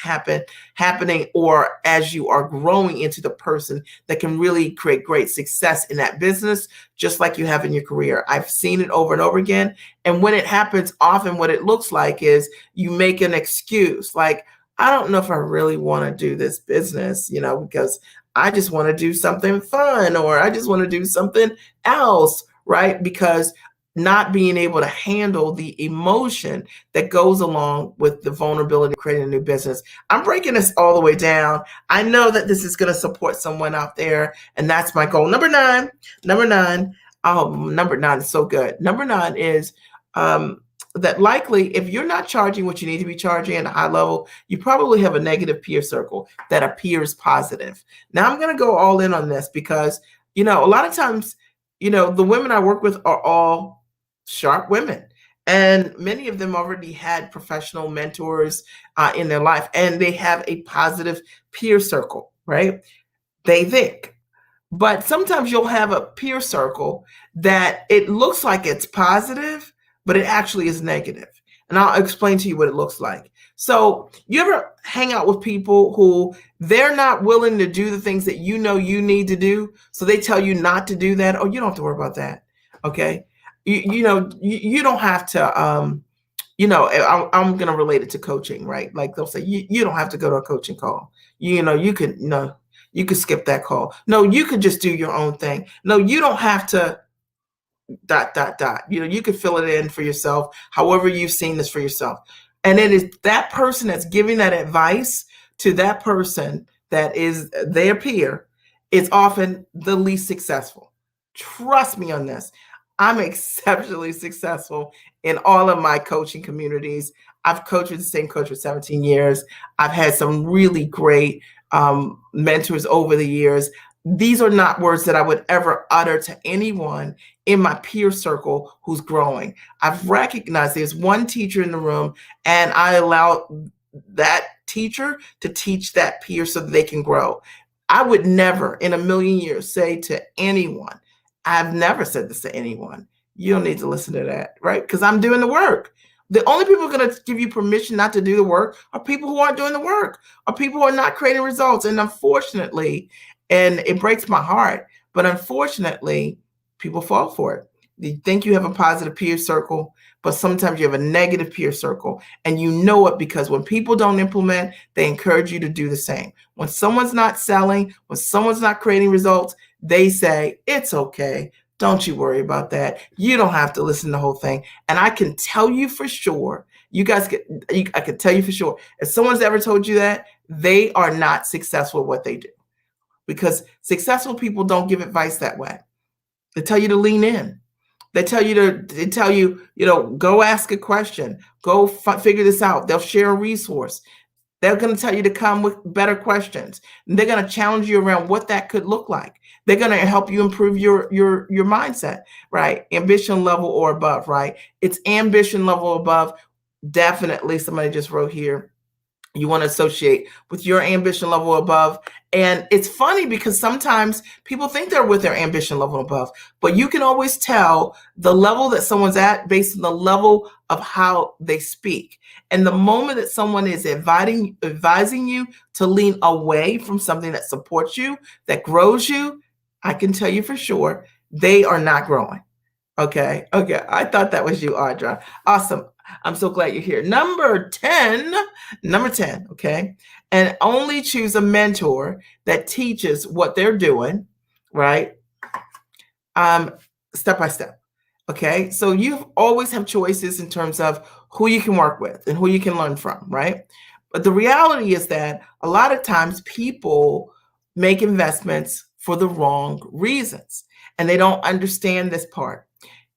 happening, or as you are growing into the person that can really create great success in that business, just like you have in your career. I've seen it over and over again. And when it happens, often what it looks like is you make an excuse, like, I don't know if I really want to do this business, because I just want to do something fun, or I just want to do something else, right? Because not being able to handle the emotion that goes along with the vulnerability of creating a new business. I'm breaking this all the way down. I know that this is going to support someone out there, and that's my goal. Number nine. Oh, number 9 is so good. Number 9 is that likely, if you're not charging what you need to be charging at a high level, you probably have a negative peer circle that appears positive. Now, I'm going to go all in on this because, a lot of times, the women I work with are all sharp women. And many of them already had professional mentors in their life, and they have a positive peer circle, right? They think. But sometimes you'll have a peer circle that it looks like it's positive, but it actually is negative. And I'll explain to you what it looks like. So you ever hang out with people who they're not willing to do the things that you need to do, so they tell you not to do that? Oh, you don't have to worry about that. Okay. You don't have to, I'm going to relate it to coaching, right? Like they'll say, you don't have to go to a coaching call. You could skip that call. No, you could just do your own thing. No, you don't have to ... You could fill it in for yourself, however you've seen this for yourself. And it is that person that's giving that advice to that person that is their peer is often the least successful. Trust me on this. I'm exceptionally successful in all of my coaching communities. I've coached with the same coach for 17 years. I've had some really great mentors over the years. These are not words that I would ever utter to anyone in my peer circle who's growing. I've recognized there's one teacher in the room, and I allow that teacher to teach that peer so that they can grow. I would never in a million years say to anyone I've never said this to anyone. You don't need to listen to that, right? Because I'm doing the work. The only people going to give you permission not to do the work are people who aren't doing the work, are people who are not creating results. And unfortunately, and it breaks my heart, but unfortunately, people fall for it. You think you have a positive peer circle, but sometimes you have a negative peer circle. And you know it because when people don't implement, they encourage you to do the same. When someone's not selling, when someone's not creating results, they say, it's okay. Don't you worry about that. You don't have to listen to the whole thing. And I can tell you for sure, I can tell you for sure, if someone's ever told you that, they are not successful at what they do. Because successful people don't give advice that way. They tell you to lean in. They tell you, go ask a question, go figure this out. They'll share a resource. They're going to tell you to come with better questions. And they're going to challenge you around what that could look like. They're going to help you improve your mindset, right? Ambition level or above, right? It's ambition level above. Definitely, somebody just wrote here, you want to associate with your ambition level above. And it's funny because sometimes people think they're with their ambition level above, but you can always tell the level that someone's at based on the level of how they speak. And the moment that someone is advising you to lean away from something that supports you, that grows you, I can tell you for sure, they are not growing. Okay. I thought that was you, Audra. Awesome. I'm so glad you're here. Number 10, okay? And only choose a mentor that teaches what they're doing, right? Step by step, okay? So you always have choices in terms of who you can work with and who you can learn from, right? But the reality is that a lot of times people make investments for the wrong reasons, and they don't understand this part.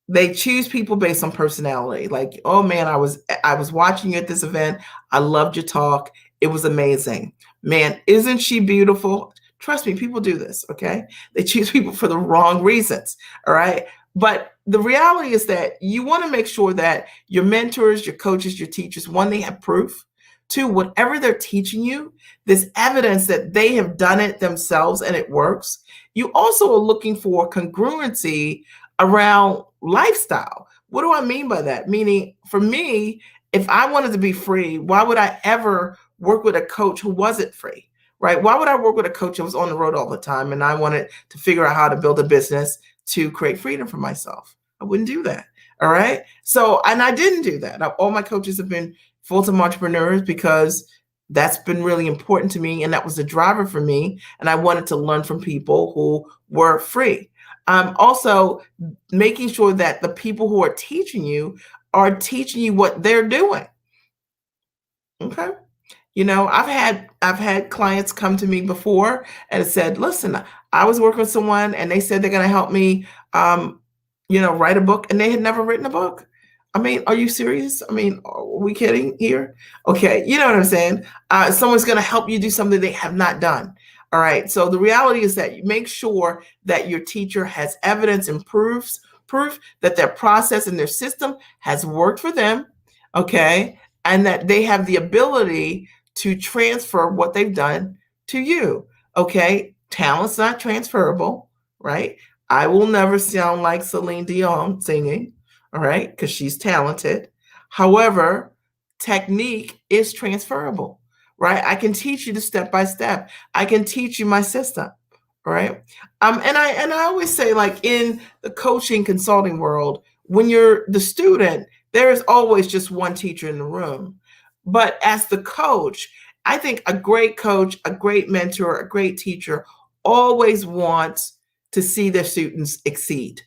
They choose people based on personality. Like, oh man, I was watching you at this event. I loved your talk. It was amazing. Man, isn't she beautiful? Trust me, people do this, okay? They choose people for the wrong reasons, all right? But the reality is that you want to make sure that your mentors, your coaches, your teachers, one, they have proof. Two, whatever they're teaching you, there's evidence that they have done it themselves and it works. You also are looking for congruency around lifestyle. What do I mean by that? Meaning, for me, if I wanted to be free, why would I ever work with a coach who wasn't free, right? Why would I work with a coach who was on the road all the time and I wanted to figure out how to build a business to create freedom for myself? I wouldn't do that, all right? So, and I didn't do that. All my coaches have been full-time entrepreneurs because that's been really important to me, and that was the driver for me, and I wanted to learn from people who were free. Also making sure that the people who are teaching you what they're doing. Okay. I've had clients come to me before and said, listen, I was working with someone and they said they're going to help me, write a book, and they had never written a book. I mean, are you serious? I mean, are we kidding here? Okay. You know what I'm saying? Someone's going to help you do something they have not done. All right. So the reality is that you make sure that your teacher has evidence and proof that their process and their system has worked for them. Okay. And that they have the ability to transfer what they've done to you. Okay. Talent's not transferable, right? I will never sound like Celine Dion singing, all right, because she's talented. However, technique is transferable, right? I can teach you the step by step. I can teach you my system, right? And I always say, like, in the coaching consulting world, when you're the student, there is always just one teacher in the room. But as the coach, I think a great coach, a great mentor, a great teacher always wants to see their students succeed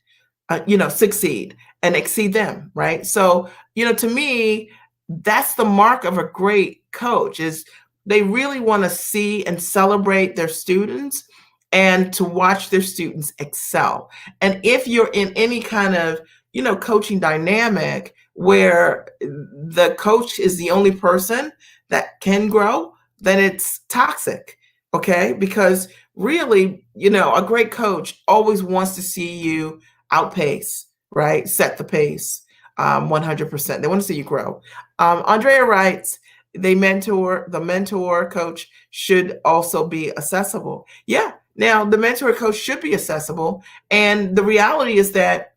and exceed them, right? So, to me, that's the mark of a great coach, is they really want to see and celebrate their students and to watch their students excel. And if you're in any kind of, coaching dynamic where the coach is the only person that can grow, then it's toxic, okay? Because really, a great coach always wants to see you outpace, right? Set the pace, 100%. They want to see you grow. Andrea writes, the mentor coach should also be accessible. Yeah. Now, the mentor coach should be accessible. And the reality is that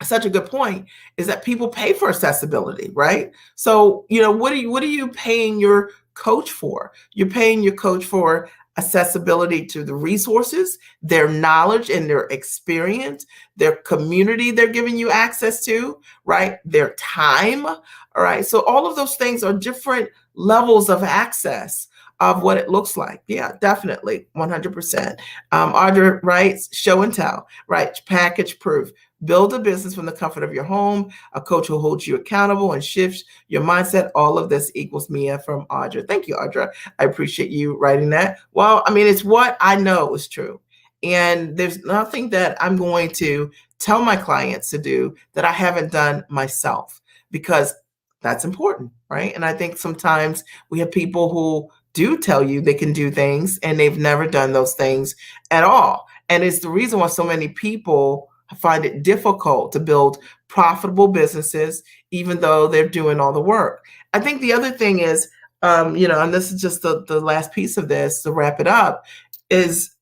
such a good point is that people pay for accessibility, right? So, what are you paying your coach for? You're paying your coach for accessibility to the resources, their knowledge and their experience, their community they're giving you access to, right? Their time. All right. So all of those things are different levels of access of what it looks like. Yeah, definitely. 100%. Audra writes, show and tell, right? Package proof. Build a business from the comfort of your home, a coach who holds you accountable and shifts your mindset. All of this equals Mia from Audra. Thank you, Audra. I appreciate you writing that. Well, I mean, it's what I know is true. And there's nothing that I'm going to tell my clients to do that I haven't done myself, because that's important, right? And I think sometimes we have people who do tell you they can do things and they've never done those things at all. And it's the reason why so many people find it difficult to build profitable businesses, even though they're doing all the work. I think the other thing is, and this is just the last piece of this to wrap it up, is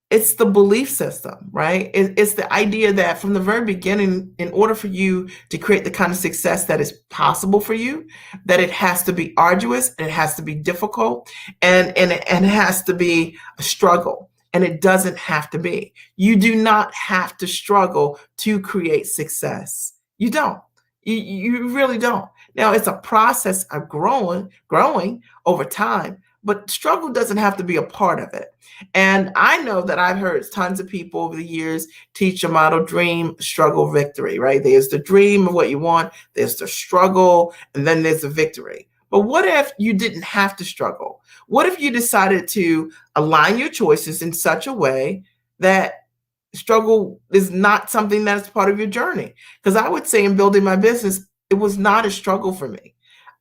it's the belief system, right? It's the idea that from the very beginning, in order for you to create the kind of success that is possible for you, that it has to be arduous, and it has to be difficult, and it has to be a struggle. And it doesn't have to be. You do not have to struggle to create success. You don't. You really don't. Now, it's a process of growing over time, but struggle doesn't have to be a part of it. And I know that I've heard tons of people over the years teach a model: dream, struggle, victory, right? There's the dream of what you want, there's the struggle, and then there's the victory. But what if you didn't have to struggle? What if you decided to align your choices in such a way that struggle is not something that's part of your journey? Because I would say in building my business, it was not a struggle for me.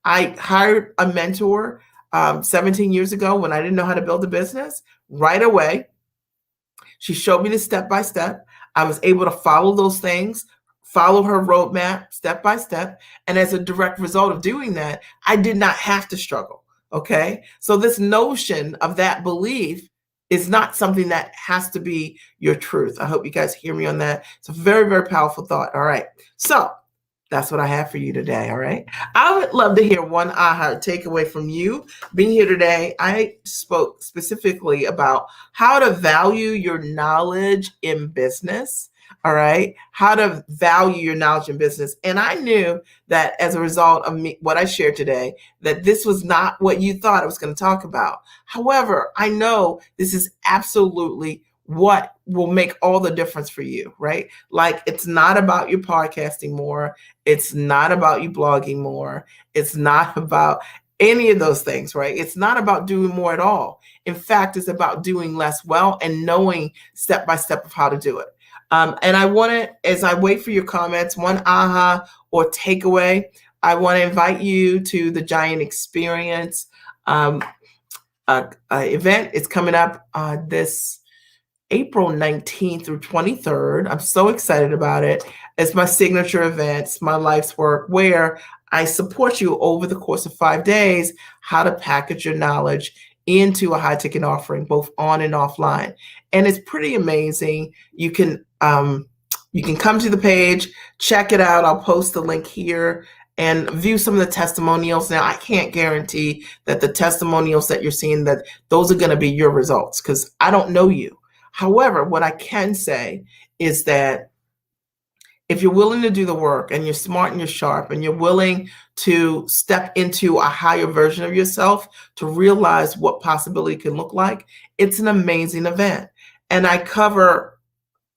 I hired a mentor 17 years ago when I didn't know how to build a business. Right away, she showed me the step by step. I was able to follow those things, follow her roadmap step by step. And as a direct result of doing that, I did not have to struggle. Okay. So this notion of that belief is not something that has to be your truth. I hope you guys hear me on that. It's a very, very powerful thought. All right. So that's what I have for you today. All right. I would love to hear one aha takeaway from you being here today. I spoke specifically about how to value your knowledge in business. All right. How to value your knowledge in business. And I knew that as a result of what I shared today, that this was not what you thought I was going to talk about. However, I know this is absolutely what will make all the difference for you, right? Like, it's not about you podcasting more. It's not about you blogging more. It's not about any of those things, right? It's not about doing more at all. In fact, it's about doing less well and knowing step by step of how to do it. And I want to, as I wait for your comments, one aha or takeaway, I want to invite you to the Giant Experience event. It's coming up this April 19th through 23rd. I'm so excited about it. It's my signature event. It's my life's work, where I support you over the course of 5 days, how to package your knowledge into a high ticket offering, both on and offline. And it's pretty amazing. You can come to the page, check it out. I'll post the link here and view some of the testimonials. Now, I can't guarantee that the testimonials that you're seeing, that those are going to be your results, because I don't know you. However, what I can say is that if you're willing to do the work, and you're smart and you're sharp, and you're willing to step into a higher version of yourself to realize what possibility can look like, it's an amazing event. And I cover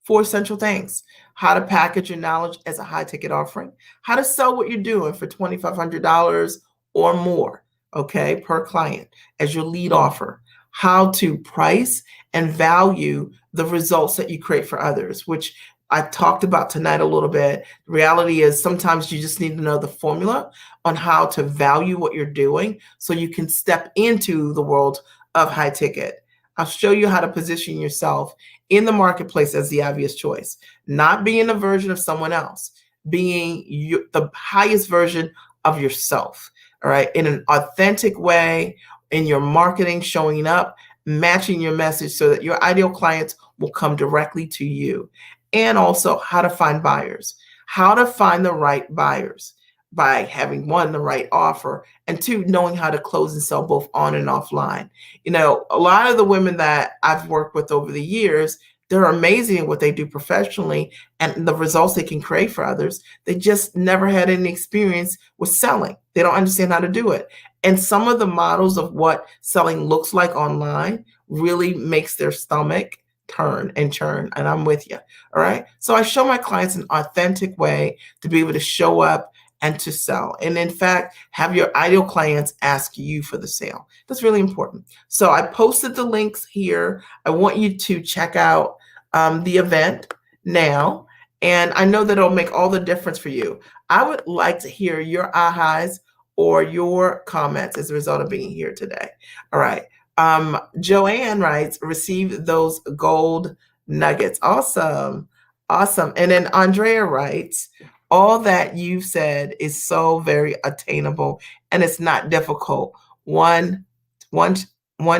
4 essential things: how to package your knowledge as a high ticket offering, how to sell what you're doing for $2,500 or more, okay, per client as your lead offer, how to price and value the results that you create for others, which I talked about tonight a little bit. The reality is sometimes you just need to know the formula on how to value what you're doing so you can step into the world of high ticket. I'll show you how to position yourself in the marketplace as the obvious choice, not being a version of someone else, being the highest version of yourself, all right, in an authentic way, in your marketing, showing up matching your message so that your ideal clients will come directly to you. And also how to find buyers, how to find the right buyers by having one, the right offer, and two, knowing how to close and sell both on and offline. A lot of the women that I've worked with over the years, they're amazing at what they do professionally and the results they can create for others. They just never had any experience with selling. They don't understand how to do it. And some of the models of what selling looks like online really makes their stomach turn and churn. And I'm with you. All right. So I show my clients an authentic way to be able to show up and to sell. And in fact, have your ideal clients ask you for the sale. That's really important. So I posted the links here. I want you to check out the event now. And I know that it'll make all the difference for you. I would like to hear your ahas or your comments as a result of being here today. All right. Joanne writes, receive those gold nuggets. Awesome. Awesome. And then Andrea writes, all that you've said is so very attainable and it's not difficult. One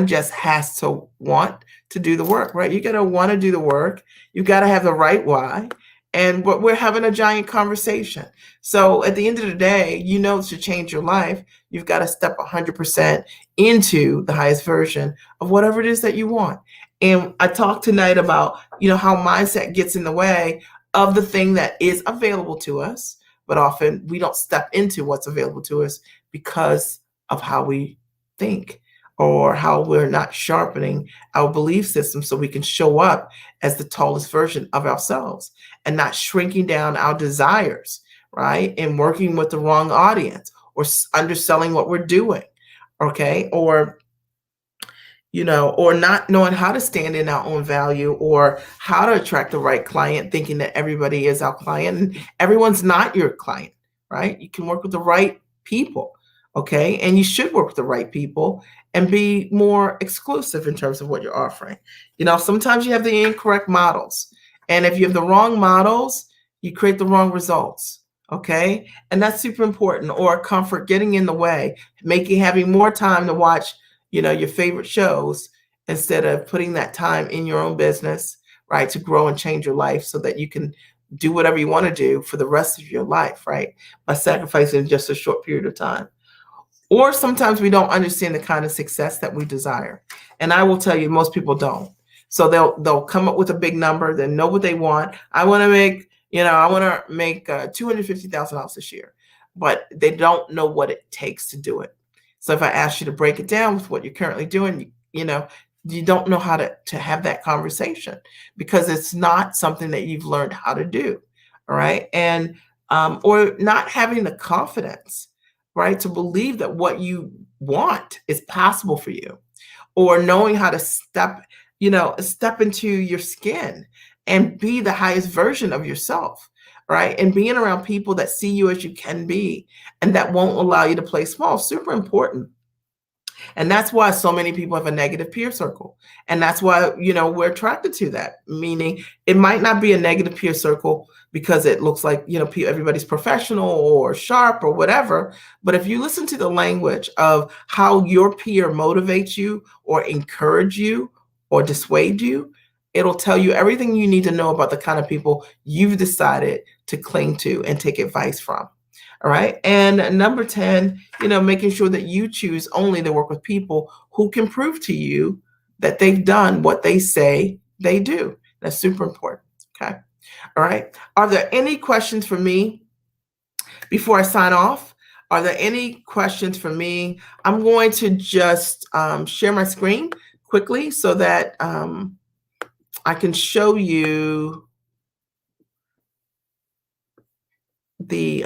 just has to want to do the work, right? You got to want to do the work. You got to have the right why. And we're having a giant conversation. So at the end of the day, to change your life, you've got to step 100% into the highest version of whatever it is that you want. And I talked tonight about, how mindset gets in the way of the thing that is available to us, but often we don't step into what's available to us because of how we think or how we're not sharpening our belief system so we can show up as the tallest version of ourselves and not shrinking down our desires, right? And working with the wrong audience or underselling what we're doing, okay? Or not knowing how to stand in our own value or how to attract the right client, thinking that everybody is our client and everyone's not your client, right? You can work with the right people, okay? And you should work with the right people and be more exclusive in terms of what you're offering. Sometimes you have the incorrect models. And if you have the wrong models, you create the wrong results, okay? And that's super important. Or comfort getting in the way, having more time to watch your favorite shows instead of putting that time in your own business, right? To grow and change your life so that you can do whatever you want to do for the rest of your life, right? By sacrificing just a short period of time. Or sometimes we don't understand the kind of success that we desire. And I will tell you, most people don't. So they'll come up with a big number, they know what they want. I want to make $250,000 this year, but they don't know what it takes to do it. So if I ask you to break it down with what you're currently doing, you don't know how to have that conversation because it's not something that you've learned how to do. All right. And, or not having the confidence, right, to believe that what you want is possible for you, or knowing how to step into your skin and be the highest version of yourself. Right. And being around people that see you as you can be and that won't allow you to play small, super important. And that's why so many people have a negative peer circle. And that's why, we're attracted to that, meaning it might not be a negative peer circle because it looks like, everybody's professional or sharp or whatever. But if you listen to the language of how your peer motivates you or encourage you or dissuade you, it'll tell you everything you need to know about the kind of people you've decided to cling to and take advice from. All right. And number 10, making sure that you choose only to work with people who can prove to you that they've done what they say they do. That's super important. Okay. All right. Are there any questions for me before I sign off? Are there any questions for me? I'm going to just share my screen quickly so that I can show you the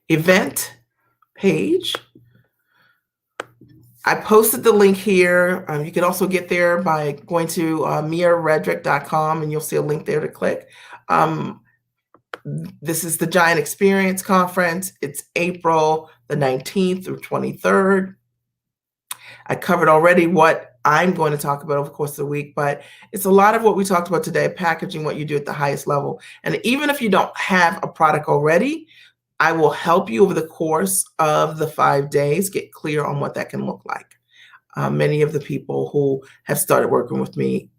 event page. I posted the link here. You can also get there by going to miaredrick.com and you'll see a link there to click. This is the Giant Experience Conference. It's April the 19th through 23rd. I covered already what I'm going to talk about over the course of the week, but it's a lot of what we talked about today, packaging what you do at the highest level. And even if you don't have a product already, I will help you over the course of the 5 days get clear on what that can look like. Many of the people who have started working with me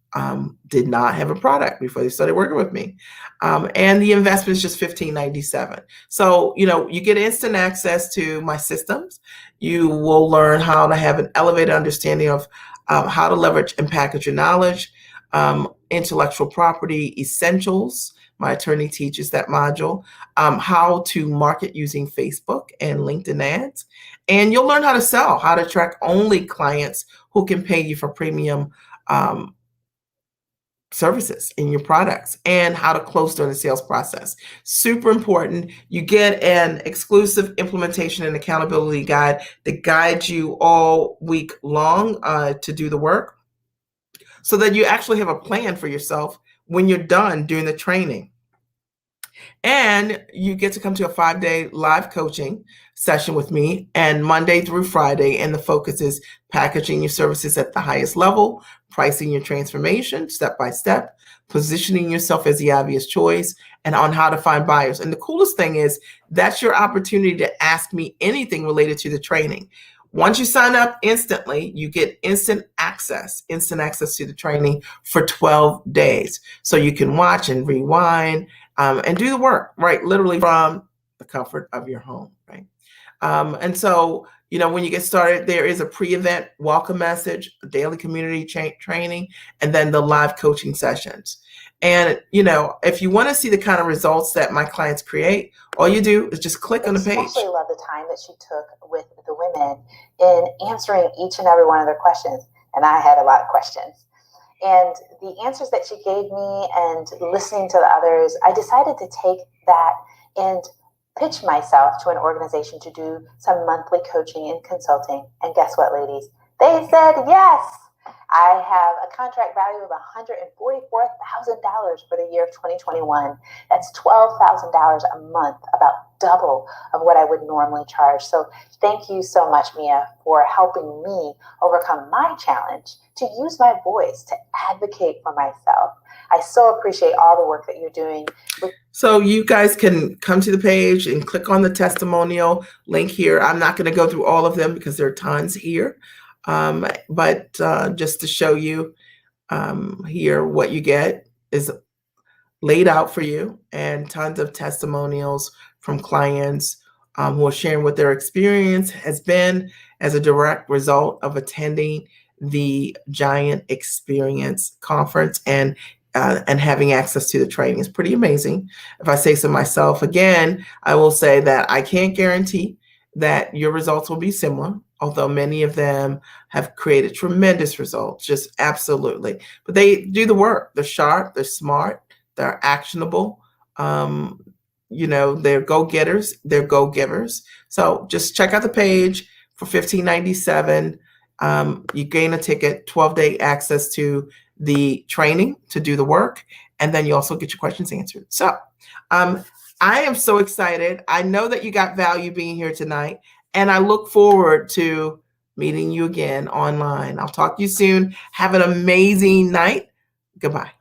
did not have a product before they started working with me. And the investment is just $15.97. So, you get instant access to my systems. You will learn how to have an elevated understanding of how to leverage and package your knowledge, intellectual property essentials. My attorney teaches that module, how to market using Facebook and LinkedIn ads. And you'll learn how to sell, how to attract only clients who can pay you for premium services in your products, and how to close during the sales process. Super important. You get an exclusive implementation and accountability guide that guides you all week long to do the work, so that you actually have a plan for yourself when you're done doing the training. And you get to come to a 5-day live coaching session with me, and Monday through Friday. And the focus is packaging your services at the highest level, pricing your transformation step by step, positioning yourself as the obvious choice, and on how to find buyers. And the coolest thing is that's your opportunity to ask me anything related to the training. Once you sign up, instantly, you get instant access to the training for 12 days. So you can watch and rewind and do the work, right? Literally from the comfort of your home, right? And so, when you get started, there is a pre-event welcome message, a daily community training, and then the live coaching sessions. And, if you want to see the kind of results that my clients create, all you do is just click on the page. I especially love the time that she took with the women in answering each and every one of their questions. And I had a lot of questions. And the answers that she gave me and listening to the others, I decided to take that and pitch myself to an organization to do some monthly coaching and consulting. And guess what, ladies? They said yes. I have a contract value of $144,000 for the year of 2021. That's $12,000 a month, about double of what I would normally charge. So thank you so much, Mia, for helping me overcome my challenge to use my voice to advocate for myself. I so appreciate all the work that you're doing. So you guys can come to the page and click on the testimonial link here. I'm not going to go through all of them because there are tons here. But just to show you here, what you get is laid out for you, and tons of testimonials from clients who are sharing what their experience has been as a direct result of attending the Giant Experience Conference and having access to the training. Is pretty amazing. If I say so myself, again, I will say that I can't guarantee that your results will be similar, although many of them have created tremendous results, just absolutely. But they do the work. They're sharp, they're smart, they're actionable. They're go-getters, they're go-givers. So just check out the page for $15.97. You gain a ticket, 12-day access to the training to do the work, and then you also get your questions answered. So I am so excited. I know that you got value being here tonight, and I look forward to meeting you again online. I'll talk to you soon. Have an amazing night. Goodbye.